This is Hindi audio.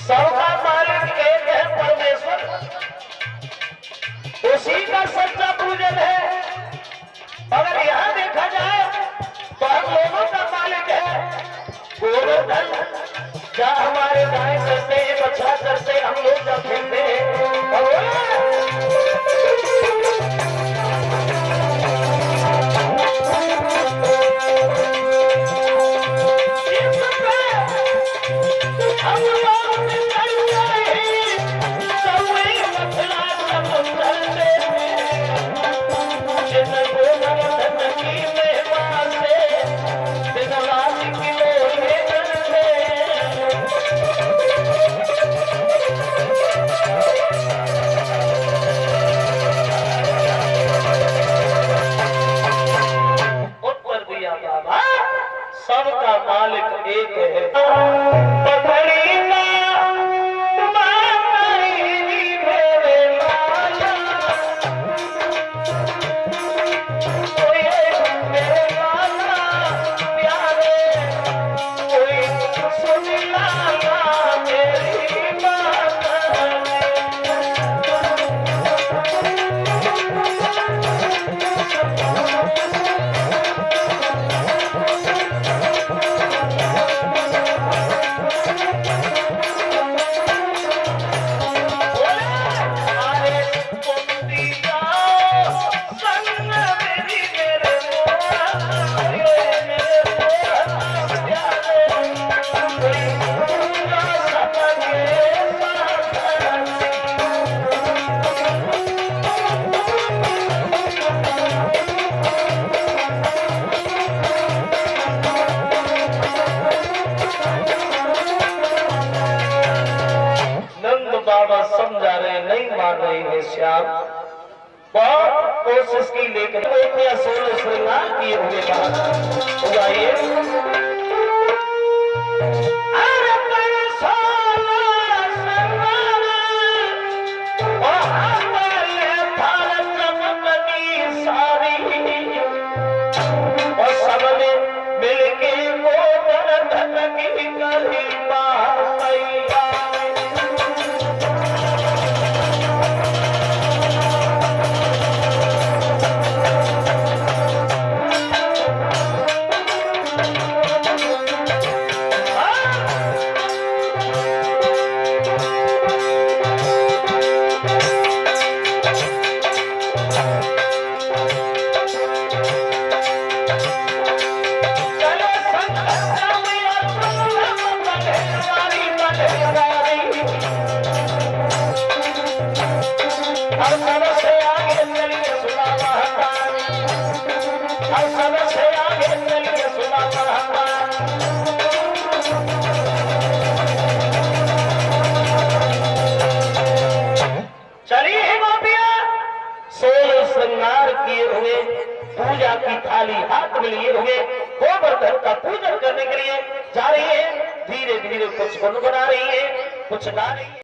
सबका मालिक एक है परमेश्वर, उसी का सच्चा पूजन है। अगर यहाँ देखा जाए तो हम लोगों का मालिक है गोवर्धन। क्या हमारे गाय करते हैं, बछड़ा करते, हम लोग जब खेलते हैं सबका मालिक एक है। बाबा समझा रहे, नहीं मान रहे हैं श्याम। बहुत कोशिश की लेकिन 16 श्रृंगार किए हुए बात उगाइए। और सबने मिलके वो धन की करी किए हुए पूजा की थाली हाथ में लिए हुए गोवर्धन का पूजन करने के लिए जा रही है। धीरे धीरे कुछ गुनगुना रही है, कुछ गा रही है।